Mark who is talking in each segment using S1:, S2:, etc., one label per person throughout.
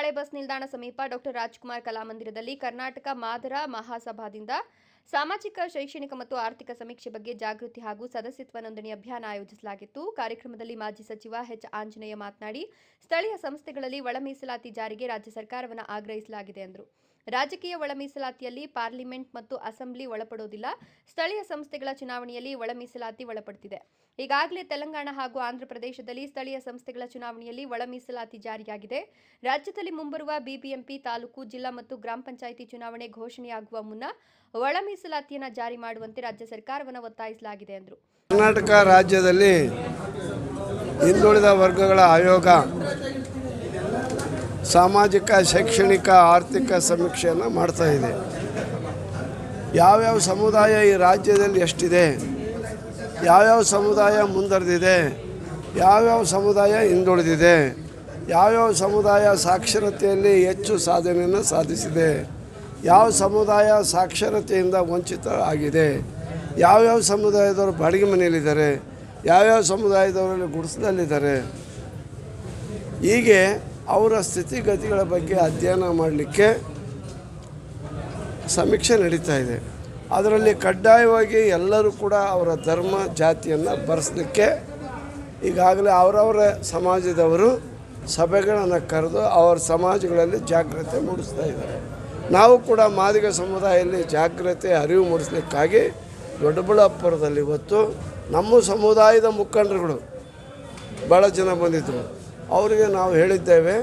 S1: ಹಳೆ ಬಸ್ ನಿಲ್ದಾಣ ಸಮೀಪ ಡಾಕ್ಟರ್ ರಾಜ್ಕುಮಾರ್ ಕಲಾಮಂದಿರದಲ್ಲಿ ಕರ್ನಾಟಕ ಮಾದರ ಮಹಾಸಭಾದಿಂದ ಸಾಮಾಜಿಕ ಶೈಕ್ಷಣಿಕ ಮತ್ತು ಆರ್ಥಿಕ ಸಮೀಕ್ಷೆ ಬಗ್ಗೆ ಜಾಗೃತಿ ಹಾಗೂ ಸದಸ್ಯತ್ವ ನೋಂದಣಿ ಅಭಿಯಾನ ಆಯೋಜಿಸಲಾಗಿತ್ತು. ಕಾರ್ಯಕ್ರಮದಲ್ಲಿ ಮಾಜಿ ಸಚಿವ ಎಚ್ ಆಂಜನೇಯ ಮಾತನಾಡಿ, ಸ್ಥಳೀಯ ಸಂಸ್ಥೆಗಳಲ್ಲಿ ಒಳ ಮೀಸಲಾತಿ ಜಾರಿಗೆ ರಾಜ್ಯ ಸರ್ಕಾರವನ್ನು ಆಗ್ರಹಿಸಲಾಗಿದೆ ಎಂದರು. ರಾಜಕೀಯ ಒಳ ಮೀಸಲಾತಿಯಲ್ಲಿ ಪಾರ್ಲಿಮೆಂಟ್ ಮತ್ತು ಅಸೆಂಬ್ಲಿ ಒಳಪಡುವುದಿಲ್ಲ. ಸ್ಥಳೀಯ ಸಂಸ್ಥೆಗಳ ಚುನಾವಣೆಯಲ್ಲಿ ಒಳ ಮೀಸಲಾತಿ ಒಳಪಡುತ್ತಿದೆ. ಈಗಾಗಲೇ ತೆಲಂಗಾಣ ಹಾಗೂ ಆಂಧ್ರಪ್ರದೇಶದಲ್ಲಿ ಸ್ಥಳೀಯ ಸಂಸ್ಥೆಗಳ ಚುನಾವಣೆಯಲ್ಲಿ ಒಳ ಮೀಸಲಾತಿ ಜಾರಿಯಾಗಿದೆ. ರಾಜ್ಯದಲ್ಲಿ ಮುಂಬರುವ ಬಿಬಿಎಂಪಿ, ತಾಲೂಕು, ಜಿಲ್ಲಾ ಮತ್ತು ಗ್ರಾಮ ಪಂಚಾಯಿತಿ ಚುನಾವಣೆ ಘೋಷಣೆಯಾಗುವ ಮುನ್ನ ಒಳ ಮೀಸಲಾತಿಯನ್ನು ಜಾರಿ ಮಾಡುವಂತೆ ರಾಜ್ಯ ಸರ್ಕಾರವನ್ನು ಒತ್ತಾಯಿಸಲಾಗಿದೆ ಎಂದರು.
S2: ಕರ್ನಾಟಕ ರಾಜ್ಯದಲ್ಲಿ ಹಿಂದುಳಿದ ವರ್ಗಗಳ ಆಯೋಗ ಸಾಮಾಜಿಕ, ಶೈಕ್ಷಣಿಕ, ಆರ್ಥಿಕ ಸಮೀಕ್ಷೆಯನ್ನು ಮಾಡ್ತಾ ಇದೆ. ಯಾವ್ಯಾವ ಸಮುದಾಯ ಈ ರಾಜ್ಯದಲ್ಲಿ ಎಷ್ಟಿದೆ, ಯಾವ್ಯಾವ ಸಮುದಾಯ ಮುಂದುವರೆದಿದೆ, ಯಾವ್ಯಾವ ಸಮುದಾಯ ಹಿಂದುಳಿದಿದೆ, ಯಾವ್ಯಾವ ಸಮುದಾಯ ಸಾಕ್ಷರತೆಯಲ್ಲಿ ಹೆಚ್ಚು ಸಾಧನೆಯನ್ನು ಸಾಧಿಸಿದೆ, ಯಾವ ಸಮುದಾಯ ಸಾಕ್ಷರತೆಯಿಂದ ವಂಚಿತರಾಗಿದೆ, ಯಾವ್ಯಾವ ಸಮುದಾಯದವರು ಬಾಡಿಗೆ ಮನೆಯಲ್ಲಿದ್ದಾರೆ, ಯಾವ್ಯಾವ ಸಮುದಾಯದವರಲ್ಲಿ ಗುಡಿಸಲಿದ್ದಾರೆ, ಹೀಗೆ ಅವರ ಸ್ಥಿತಿಗತಿಗಳ ಬಗ್ಗೆ ಅಧ್ಯಯನ ಮಾಡಲಿಕ್ಕೆ ಸಮೀಕ್ಷೆ ನಡೀತಾ ಇದೆ. ಅದರಲ್ಲಿ ಕಡ್ಡಾಯವಾಗಿ ಎಲ್ಲರೂ ಕೂಡ ಅವರ ಧರ್ಮ, ಜಾತಿಯನ್ನು ಬರೆಸಲಿಕ್ಕೆ ಈಗಾಗಲೇ ಅವರವರ ಸಮಾಜದವರು ಸಭೆಗಳನ್ನು ಕರೆದು ಅವರ ಸಮಾಜಗಳಲ್ಲಿ ಜಾಗೃತಿ ಮೂಡಿಸ್ತಾ ಇದ್ದಾರೆ. ನಾವು ಕೂಡ ಮಾದಿಗ ಸಮುದಾಯದಲ್ಲಿ ಜಾಗೃತಿ ಅರಿವು ಮೂಡಿಸ್ಲಿಕ್ಕಾಗಿ ದೊಡ್ಡಬಳ್ಳಾಪುರದಲ್ಲಿ ಇವತ್ತು ನಮ್ಮ ಸಮುದಾಯದ ಮುಖಂಡರುಗಳು ಭಾಳ ಜನ ಬಂದಿದ್ದರು. ಅವರಿಗೆ ನಾವು ಹೇಳಿದ್ದೇವೆ,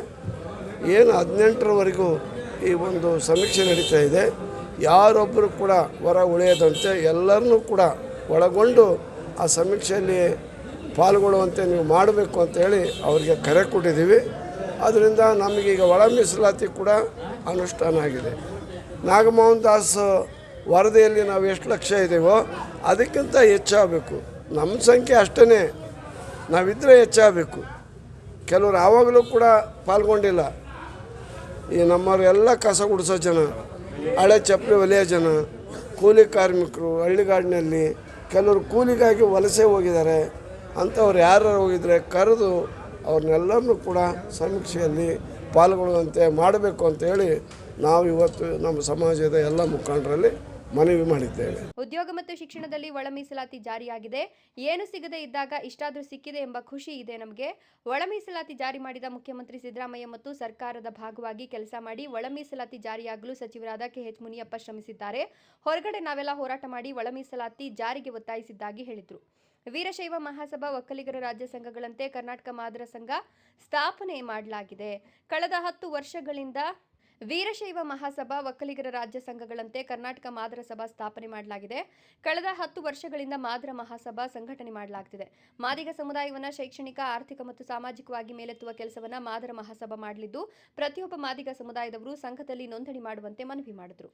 S2: ಏನು 18ರವರೆಗೂ ಈ ಒಂದು ಸಮೀಕ್ಷೆ ನಡೀತಾ ಇದೆ, ಯಾರೊಬ್ಬರು ಕೂಡ ಹೊರ ಉಳಿಯದಂತೆ ಎಲ್ಲರನ್ನೂ ಕೂಡ ಒಳಗೊಂಡು ಆ ಸಮೀಕ್ಷೆಯಲ್ಲಿ ಪಾಲ್ಗೊಳ್ಳುವಂತೆ ನೀವು ಮಾಡಬೇಕು ಅಂತೇಳಿ ಅವರಿಗೆ ಕರೆ ಕೊಟ್ಟಿದ್ದೀವಿ. ಅದರಿಂದ ನಮಗೀಗ ಒಳ ಮೀಸಲಾತಿ ಕೂಡ ಅನುಷ್ಠಾನ ಆಗಿದೆ. ನಾಗಮೋಹನ್ ದಾಸ್ ವರದಿಯಲ್ಲಿ ನಾವು ಎಷ್ಟು ಲಕ್ಷ ಇದ್ದೀವೋ ಅದಕ್ಕಿಂತ ಹೆಚ್ಚಾಗಬೇಕು. ನಮ್ಮ ಸಂಖ್ಯೆ ಅಷ್ಟೇ, ನಾವಿದ್ದರೆ ಹೆಚ್ಚಾಗಬೇಕು. ಕೆಲವರು ಆವಾಗಲೂ ಕೂಡ ಪಾಲ್ಗೊಂಡಿಲ್ಲ. ಈ ನಮ್ಮವರೆಲ್ಲ ಕಸ ಗುಡಿಸೋ ಜನ, ಹಳೆ ಚಪ್ಪಲಿ ಒಲೆಯ ಜನ, ಕೂಲಿ ಕಾರ್ಮಿಕರು, ಹಳ್ಳಿಗಾಡಿನಲ್ಲಿ ಕೆಲವರು ಕೂಲಿಗಾಗಿ ವಲಸೆ ಹೋಗಿದ್ದಾರೆ. ಅಂಥವ್ರು ಯಾರು ಹೋಗಿದ್ರೆ ಕರೆದು ಅವ್ರನ್ನೆಲ್ಲರನ್ನೂ ಕೂಡ ಸಮೀಕ್ಷೆಯಲ್ಲಿ ಪಾಲ್ಗೊಳ್ಳುವಂತೆ ಮಾಡಬೇಕು ಅಂತೇಳಿ ನಾವು ಇವತ್ತು ನಮ್ಮ ಸಮಾಜದ ಎಲ್ಲ ಮುಖಂಡರಲ್ಲಿ ಮನವಿ ಮಾಡಿದ್ದೇವೆ.
S1: ಉದ್ಯೋಗ ಮತ್ತು ಶಿಕ್ಷಣದಲ್ಲಿ ಒಳ ಮೀಸಲಾತಿ ಜಾರಿಯಾಗಿದೆ. ಏನು ಸಿಗದೇ ಇದ್ದಾಗ ಇಷ್ಟಾದರೂ ಸಿಕ್ಕಿದೆ ಎಂಬ ಖುಷಿ ಇದೆ ನಮಗೆ. ಒಳ ಮೀಸಲಾತಿ ಜಾರಿ ಮಾಡಿದ ಮುಖ್ಯಮಂತ್ರಿ ಸಿದ್ದರಾಮಯ್ಯ ಮತ್ತು ಸರ್ಕಾರದ ಭಾಗವಾಗಿ ಕೆಲಸ ಮಾಡಿ ಒಳ ಮೀಸಲಾತಿ ಜಾರಿಯಾಗಲು ಸಚಿವರಾದ ಕೆಎಚ್ ಮುನಿಯಪ್ಪ ಶ್ರಮಿಸಿದ್ದಾರೆ. ಹೊರಗಡೆ ನಾವೆಲ್ಲ ಹೋರಾಟ ಮಾಡಿ ಒಳ ಮೀಸಲಾತಿ ಜಾರಿಗೆ ಒತ್ತಾಯಿಸಿದ್ದಾಗಿ ಹೇಳಿದರು. ವೀರಶೈವ ಮಹಾಸಭಾ ಒಕ್ಕಲಿಗರ ರಾಜ್ಯ ಸಂಘಗಳಂತೆ ಕರ್ನಾಟಕ ಮಾದರ ಸಂಘ ಸ್ಥಾಪನೆ ಮಾಡಲಾಗಿದೆ. ಕಳೆದ 10 ವರ್ಷಗಳಿಂದ ವೀರಶೈವ ಮಹಾಸಭಾ ಒಕ್ಕಲಿಗರ ರಾಜ್ಯ ಸಂಘಗಳಂತೆ ಕರ್ನಾಟಕ ಮಾದರ ಸಭಾ ಸ್ಥಾಪನೆ ಮಾಡಲಾಗಿದೆ. ಕಳೆದ 10 ವರ್ಷಗಳಿಂದ ಮಾದರ ಮಹಾಸಭಾ ಸಂಘಟನೆ ಮಾಡಲಾಗುತ್ತಿದೆ. ಮಾದಿಗ ಸಮುದಾಯವನ್ನು ಶೈಕ್ಷಣಿಕ, ಆರ್ಥಿಕ ಮತ್ತು ಸಾಮಾಜಿಕವಾಗಿ ಮೇಲೆತ್ತುವ ಕೆಲಸವನ್ನು ಮಾದರ ಮಹಾಸಭಾ ಮಾಡಲಿದ್ದು, ಪ್ರತಿಯೊಬ್ಬ ಮಾದಿಗ ಸಮುದಾಯದವರು ಸಂಘದಲ್ಲಿ ನೋಂದಣಿ ಮಾಡುವಂತೆ ಮನವಿ ಮಾಡಿದರು.